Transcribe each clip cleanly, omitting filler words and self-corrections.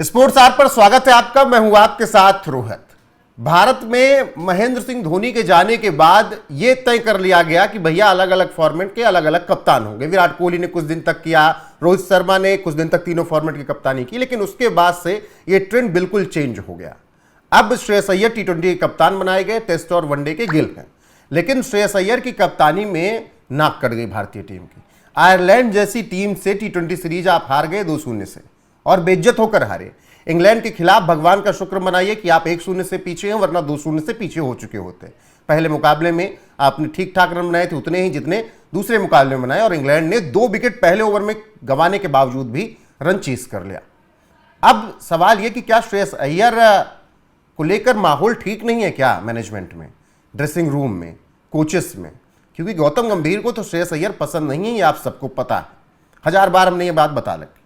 Sports are पर स्वागत है आपका। मैं हूं आपके साथ रोहित। भारत में महेंद्र सिंह धोनी के जाने के बाद यह तय कर लिया गया कि भैया अलग अलग फॉर्मेट के अलग अलग कप्तान होंगे। विराट कोहली ने कुछ दिन तक किया, रोहित शर्मा ने कुछ दिन तक तीनों फॉर्मेट की कप्तानी की, लेकिन उसके बाद से यह ट्रेंड बिल्कुल चेंज हो गया। अब श्रेयस अय्यर टी20 के कप्तान बनाए गए, टेस्ट और वनडे के गिल हैं। लेकिन श्रेयस अय्यर की कप्तानी में नाक कट गई भारतीय टीम की। आयरलैंड जैसी टीम से टी20 सीरीज आप हार गए 2-0 से और बेइज्जत होकर हारे। इंग्लैंड के खिलाफ भगवान का शुक्र मनाइए कि आप 1-0 से पीछे हैं, वरना 2-0 से पीछे हो चुके होते। पहले मुकाबले में आपने ठीक ठाक रन बनाए थे, उतने ही जितने दूसरे मुकाबले में बनाए, और इंग्लैंड ने 2 विकेट पहले ओवर में गंवाने के बावजूद भी रन चेस कर लिया। अब सवाल यह कि क्या श्रेयस अय्यर को लेकर माहौल ठीक नहीं है क्या मैनेजमेंट में, ड्रेसिंग रूम में, कोचेस में? क्योंकि गौतम गंभीर को तो श्रेयस अय्यर पसंद नहीं है, ये आप सबको पता है। 1000 बार हमने ये बात बता रखी,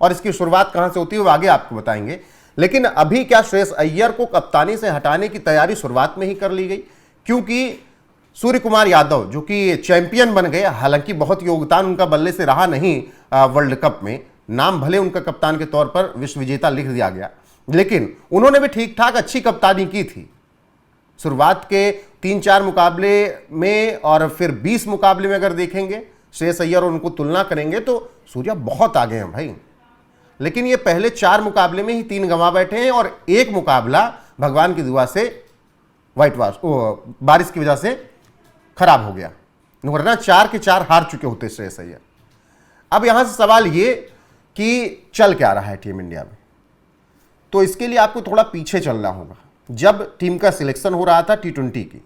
और इसकी शुरुआत कहां से होती है वो आगे आपको बताएंगे। लेकिन अभी क्या श्रेयस अय्यर को कप्तानी से हटाने की तैयारी शुरुआत में ही कर ली गई? क्योंकि सूर्य कुमार यादव जो कि चैंपियन बन गए, हालांकि बहुत योगदान उनका बल्ले से रहा नहीं वर्ल्ड कप में, नाम भले उनका कप्तान के तौर पर विश्व विजेता लिख दिया गया, लेकिन उन्होंने भी ठीक ठाक अच्छी कप्तानी की थी। शुरुआत के 3-4 मुकाबले में और फिर 20 मुकाबले में अगर देखेंगे श्रेयस अय्यर और उनको तुलना करेंगे तो सूर्या बहुत आगे हैं भाई। लेकिन ये पहले 4 मुकाबले में ही 3 गंवा बैठे हैं, और एक मुकाबला भगवान की दुआ से व्हाइट वॉश बारिश की वजह से खराब हो गया, वरना 4 के 4 हार चुके होते श्रेयस अय्यर। अब यहां से सवाल ये कि चल क्या रहा है टीम इंडिया में, तो इसके लिए आपको थोड़ा पीछे चलना होगा। जब टीम का सिलेक्शन हो रहा था टी20 की,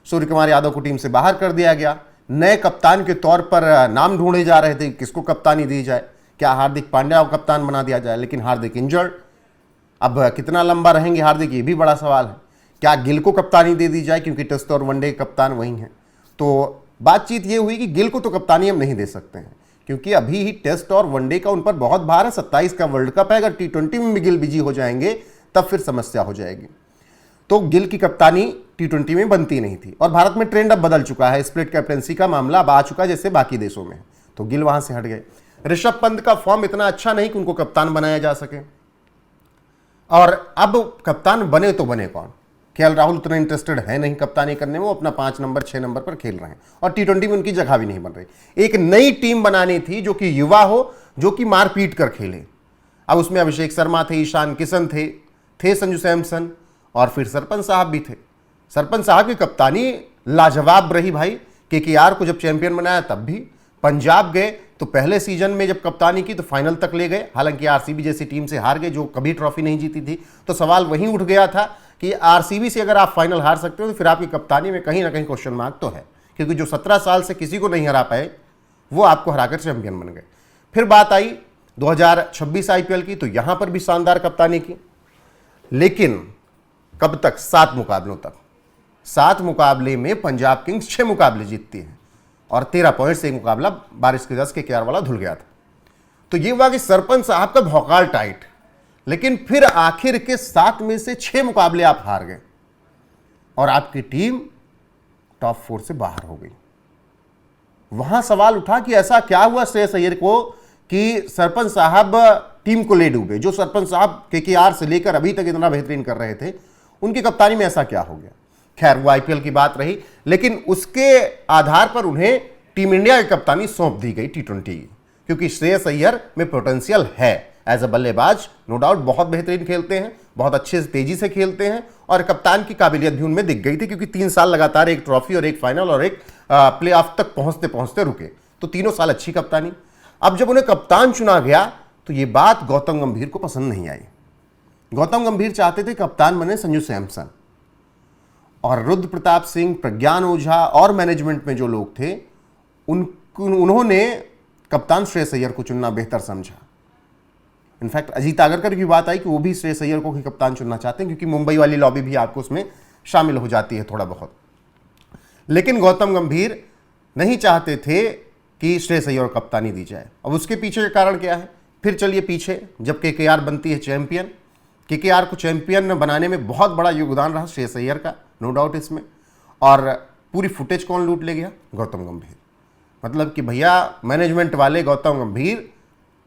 सूर्य कुमार यादव को टीम से बाहर कर दिया गया। नए कप्तान के तौर पर नाम ढूंढे जा रहे थे, किसको कप्तानी दी जाए, क्या हार्दिक पांड्या को कप्तान बना दिया जाए, लेकिन हार्दिक इंजर्ड। अब कितना लंबा रहेंगे हार्दिक, ये भी बड़ा सवाल है। क्या गिल को कप्तानी दे दी जाए, क्योंकि टेस्ट और वनडे के कप्तान वही हैं। तो बातचीत ये हुई कि गिल को तो कप्तानी हम नहीं दे सकते हैं, क्योंकि अभी ही टेस्ट और वनडे का उन पर बहुत भार है। 27 का वर्ल्ड कप है, अगर टी20 में भी गिल बिजी हो जाएंगे तब फिर समस्या हो जाएगी। तो गिल की कप्तानी टी20 में बनती नहीं थी, और भारत में ट्रेंड अब बदल चुका है, स्प्लिट कैप्टेंसी का मामला अब आ चुका है जैसे बाकी देशों में, तो गिल वहां से हट गए। ऋषभ पंत का फॉर्म इतना अच्छा नहीं कि उनको कप्तान बनाया जा सके, और अब कप्तान बने तो बने कौन? केएल राहुल उतना इंटरेस्टेड है नहीं कप्तानी करने में, वो अपना 5 नंबर 6 नंबर पर खेल रहे हैं, और टी20 में उनकी जगह भी नहीं बन रही। एक नई टीम बनानी थी जो कि युवा हो, जो कि मार पीट कर खेले। अब उसमें अभिषेक शर्मा थे, ईशान किशन थे संजू सैमसन, और फिर सरपंच साहब भी थे। सरपंच साहब की कप्तानी लाजवाब रही भाई। केकेआर को जब चैंपियन बनाया तब भी, पंजाब गए तो पहले सीजन में जब कप्तानी की तो फाइनल तक ले गए, हालांकि आरसीबी जैसी टीम से हार गए जो कभी ट्रॉफी नहीं जीती थी। तो सवाल वहीं उठ गया था कि आरसीबी से अगर आप फाइनल हार सकते हो तो फिर आपकी कप्तानी में कहीं ना कहीं क्वेश्चन मार्क तो है, क्योंकि जो 17 साल से किसी को नहीं हरा पाए वो आपको हराकर चैंपियन बन गए। फिर बात आई 2026 आईपीएल की, तो यहां पर भी शानदार कप्तानी की, लेकिन कब तक? 7 मुकाबलों तक। 7 मुकाबले में पंजाब किंग्स 6 मुकाबले जीतती है, और 13 पॉइंट से एक मुकाबला बारिश की वजह से केकेआर वाला धुल गया था। तो ये हुआ कि सरपंच साहब का भौकाल टाइट, लेकिन फिर आखिर के 7 में से 6 मुकाबले आप हार गए, और आपकी टीम टॉप 4 से बाहर हो गई। वहां सवाल उठा कि ऐसा क्या हुआ श्रेयस अय्यर को कि सरपंच साहब टीम को ले डूबे? जो सरपंच साहब केकेआर से लेकर अभी तक इतना बेहतरीन कर रहे थे, उनकी कप्तानी में ऐसा क्या हो गया? खैर, वो आईपीएल की बात रही, लेकिन उसके आधार पर उन्हें टीम इंडिया की कप्तानी सौंप दी गई टी20 की, क्योंकि श्रेयस अय्यर में पोटेंशियल है एज अ बल्लेबाज, नो डाउट बहुत बेहतरीन खेलते हैं, बहुत अच्छे से तेजी से खेलते हैं, और कप्तान की काबिलियत भी उनमें दिख गई थी, क्योंकि 3 साल लगातार एक ट्रॉफी और एक फाइनल और एक प्ले ऑफ तक पहुंचते पहुंचते रुके, तो तीनों साल अच्छी कप्तानी। अब जब उन्हें कप्तान चुना गया तो ये बात गौतम गंभीर को पसंद नहीं आई। गौतम गंभीर चाहते थे कप्तान बने संजू सैमसन, और रुद्र प्रताप सिंह, प्रज्ञान ओझा और मैनेजमेंट में जो लोग थे उन्होंने कप्तान श्रेयस अय्यर को चुनना बेहतर समझा। इनफैक्ट अजीत आगरकर की बात आई कि वो भी श्रेयस अय्यर को ही कप्तान चुनना चाहते हैं, क्योंकि मुंबई वाली लॉबी भी आपको उसमें शामिल हो जाती है थोड़ा बहुत। लेकिन गौतम गंभीर नहीं चाहते थे कि श्रेयस अय्यर को कप्तानी दी जाए। अब उसके पीछे का कारण क्या है? फिर चलिए पीछे, जब केकेआर बनती है चैंपियन, केकेआर को चैंपियन बनाने में बहुत बड़ा योगदान रहा श्रेयस अय्यर का, नो डाउट इसमें। और पूरी फुटेज कौन लूट ले गया? गौतम गंभीर। मतलब कि भैया मैनेजमेंट वाले गौतम गंभीर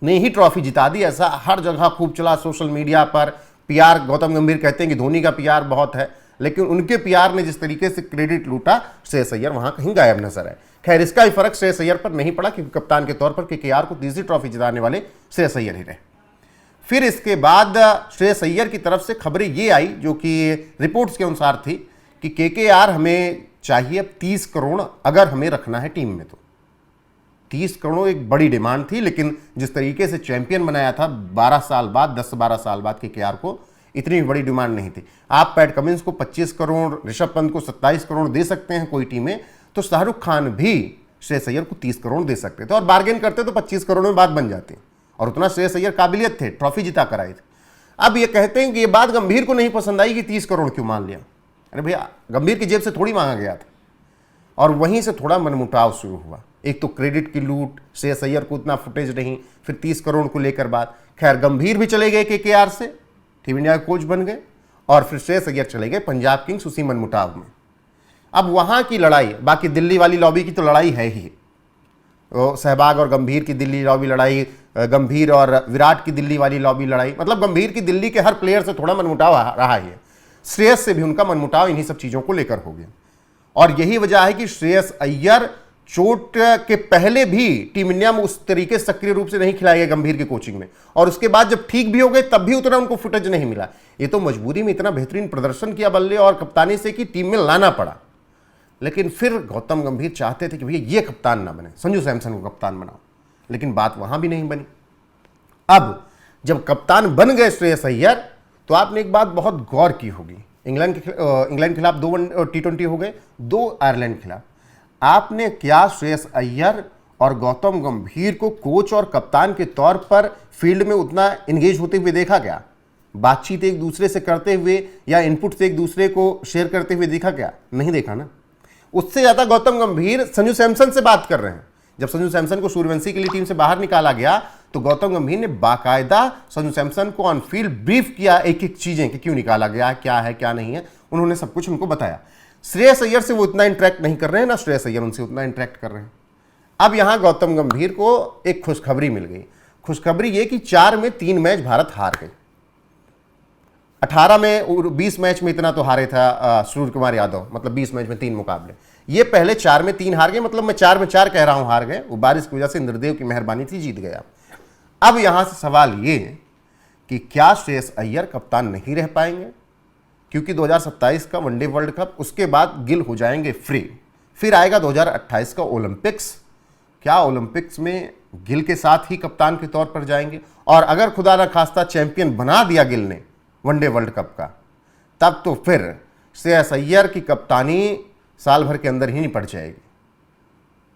ने ही ट्रॉफी जिता दी। ऐसा हर जगह खूब चला सोशल मीडिया पर। पीआर, गौतम गंभीर कहते हैं कि धोनी का पीआर बहुत है, लेकिन उनके पीआर ने जिस तरीके से क्रेडिट लूटा, श्रेयस अय्यर वहां कहीं गायब नजर आए। खैर, इसका ही फर्क श्रेयस अय्यर पर नहीं पड़ा क्योंकि कप्तान के तौर पर केकेआर को तीसरी ट्रॉफी जिताने वाले श्रेयस अय्यर ही रहे। फिर इसके बाद श्रेयस अय्यर की तरफ से खबरें ये आई, जो कि रिपोर्ट्स के अनुसार थी, कि केकेआर हमें चाहिए अब 30 करोड़ अगर हमें रखना है टीम में। तो 30 करोड़ एक बड़ी डिमांड थी, लेकिन जिस तरीके से चैंपियन बनाया था 12 साल बाद, 10 से 12 साल बाद केकेआर को, इतनी बड़ी डिमांड नहीं थी। आप पैट कमिंस को 25 करोड़, ऋषभ पंत को 27 करोड़ दे सकते हैं कोई टीमें, तो शाहरुख खान भी श्रेयस अय्यर को 30 करोड़ दे सकते थे और बार्गेन करते तो 25 करोड़ में बात बन जाती। और उतना श्रेयस अय्यर काबिलियत थे, ट्रॉफी जिता कर आए थे। अब ये कहते हैं कि ये बात गंभीर को नहीं पसंद आई कि 30 करोड़ क्यों मान लिया। अरे भैया, गंभीर की जेब से थोड़ी मांगा गया था। और वहीं से थोड़ा मनमुटाव शुरू हुआ। एक तो क्रेडिट की लूट, श्रेयस अय्यर को उतना फुटेज नहीं, फिर 30 करोड़ को लेकर बात। खैर, गंभीर भी चले गए केकेआर से, टीम इंडिया के कोच बन गए, और फिर श्रेयस अय्यर चले गए पंजाब किंग्स उसी मनमुटाव में। अब वहां की लड़ाई, बाकी दिल्ली वाली लॉबी की तो लड़ाई है ही, सहवाग और गंभीर की दिल्ली लॉबी लड़ाई, गंभीर और विराट की दिल्ली वाली लॉबी लड़ाई, मतलब गंभीर की दिल्ली के हर प्लेयर से थोड़ा मनमुटाव रहा है। श्रेयस से भी उनका मनमुटाव इन्हीं सब चीजों को लेकर हो गया। और यही वजह है कि श्रेयस अय्यर चोट के पहले भी टीम इंडिया में उस तरीके सक्रिय रूप से नहीं खिलाए गए गंभीर की कोचिंग में, और उसके बाद जब ठीक भी हो गए तब भी उतना उनको फुटेज नहीं मिला। ये तो मजबूरी में इतना बेहतरीन प्रदर्शन किया बल्ले और कप्तानी से कि टीम में लाना पड़ा। लेकिन फिर गौतम गंभीर चाहते थे कि भैया ये कप्तान ना बने, संजू सैमसन को कप्तान बनाओ, लेकिन बात वहां भी नहीं बनी। अब जब कप्तान बन गए श्रेयस अय्यर, तो आपने एक बात बहुत गौर की होगी, इंग्लैंड के खिलाफ 2 T20 हो गए, 2 आयरलैंड के खिलाफ। आपने क्या श्रेयस अय्यर और गौतम गंभीर को कोच और कप्तान के तौर पर फील्ड में उतना इंगेज होते हुए देखा क्या? बातचीत एक दूसरे से करते हुए या इनपुट से एक दूसरे को शेयर करते हुए देखा क्या? नहीं देखा ना। उससे ज्यादा गौतम गंभीर संजू सैमसन से बात कर रहे हैं। जब संजू सैमसन को सूर्यवंशी के लिए टीम से बाहर निकाला गया, तो गौतम गंभीर ने बाकायदा संजू सैमसन को ऑन फील्ड ब्रीफ किया, एक एक चीजें कि क्यों निकाला गया, क्या है क्या नहीं है, उन्होंने सब कुछ उनको बताया। श्रेयस अय्यर से वो इतना इंटरेक्ट नहीं कर रहे हैं, ना श्रेयस अय्यर उनसे उतना इंटरेक्ट कर रहे हैं। अब यहां गौतम गंभीर को एक खुशखबरी मिल गई। खुशखबरी ये कि 4 में 3 मैच भारत हार गए। 18 में 20 मैच में इतना तो हारे था सूर्य कुमार यादव, मतलब 20 मैच में 3 मुकाबले। ये पहले 4 में 3 हार गए, मतलब मैं 4 में 4 कह रहा हूं हार गए, वो बारिश की वजह से इंद्रदेव की मेहरबानी थी, जीत गया। अब यहां से सवाल ये कि क्या श्रेयस अय्यर कप्तान नहीं रह पाएंगे? क्योंकि 2027 का वनडे वर्ल्ड कप, उसके बाद गिल हो जाएंगे फ्री, फिर आएगा 2028 का ओलंपिक्स। क्या ओलंपिक्स में गिल के साथ ही कप्तान के तौर पर जाएंगे? और अगर खुदा न खास्ता चैंपियन बना दिया गिल ने वनडे वर्ल्ड कप का, तब तो फिर श्रेयस अय्यर की कप्तानी साल भर के अंदर ही निपट जाएगी।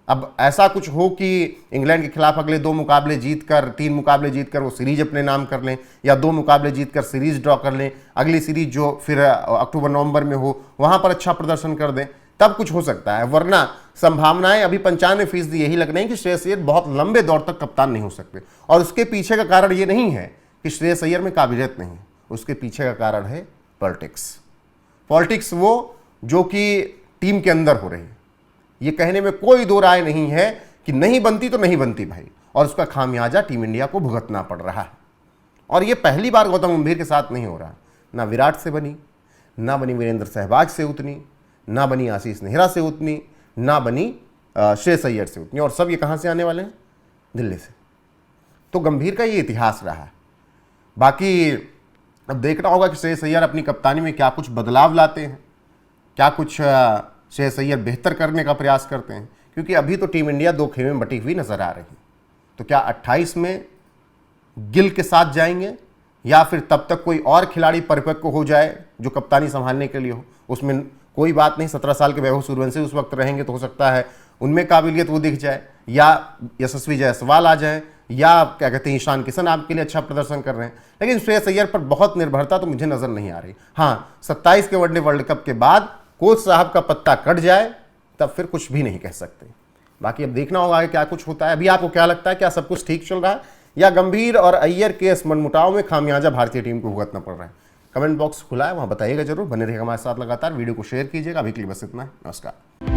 अब ऐसा कुछ हो कि इंग्लैंड के खिलाफ अगले 2 मुकाबले जीतकर, 3 मुकाबले जीतकर वो सीरीज अपने नाम कर लें, या 2 मुकाबले जीतकर सीरीज ड्रॉ कर लें, अगली सीरीज जो फिर अक्टूबर नवंबर में हो वहां पर अच्छा प्रदर्शन कर दें, तब कुछ हो सकता है। वरना संभावनाएं अभी 95% यही लग रही है कि श्रेयस अय्यर बहुत लंबे दौर तक कप्तान नहीं हो सकते। और उसके पीछे का कारण ये नहीं है कि श्रेयस अय्यर में काबिलियत नहीं है, उसके पीछे का कारण है पॉलिटिक्स वो जो कि टीम के अंदर हो रही है। ये कहने में कोई दो राय नहीं है कि नहीं बनती तो नहीं बनती भाई, और उसका खामियाजा टीम इंडिया को भुगतना पड़ रहा है। और ये पहली बार गौतम गंभीर के साथ नहीं हो रहा। ना विराट से बनी, ना बनी वीरेंद्र सहवाग से उतनी, ना बनी आशीष नेहरा से उतनी, ना बनी श्रेयस अय्यर से उतनी, और सब ये कहाँ से आने वाले हैं? दिल्ली से। तो गंभीर का ये इतिहास रहा है। बाकी अब देखना होगा कि श्रेयस अय्यर अपनी कप्तानी में क्या कुछ बदलाव लाते हैं, क्या कुछ श्रेयस अय्यर बेहतर करने का प्रयास करते हैं, क्योंकि अभी तो टीम इंडिया 2 खेमे में बटी हुई नजर आ रही है। तो क्या 28 में गिल के साथ जाएंगे, या फिर तब तक कोई और खिलाड़ी परिपक्व हो जाए जो कप्तानी संभालने के लिए हो? उसमें कोई बात नहीं, 17 साल के वैभव सूर्यवंशी उस वक्त रहेंगे तो हो सकता है उनमें काबिलियत वो दिख जाए, या यशस्वी जायसवाल आ जाए, या क्या कहते हैं ईशान किशन आपके लिए अच्छा प्रदर्शन कर रहे हैं। लेकिन श्रेयस अय्यर पर बहुत निर्भरता तो मुझे नजर नहीं आ रही। हाँ, 27 के वनडे वर्ल्ड कप के बाद कोच साहब का पत्ता कट जाए तब फिर कुछ भी नहीं कह सकते। बाकी अब देखना होगा क्या कुछ होता है। अभी आपको क्या लगता है, क्या सब कुछ ठीक चल रहा है, या गंभीर और अय्यर के इस मनमुटाव में खामियाजा भारतीय टीम को भुगतना पड़ रहा है? कमेंट बॉक्स खुला है, वहां बताइएगा जरूर। बने रहिएगा हमारे साथ लगातार, वीडियो को शेयर कीजिएगा। अभी के लिए बस इतना है, नमस्कार।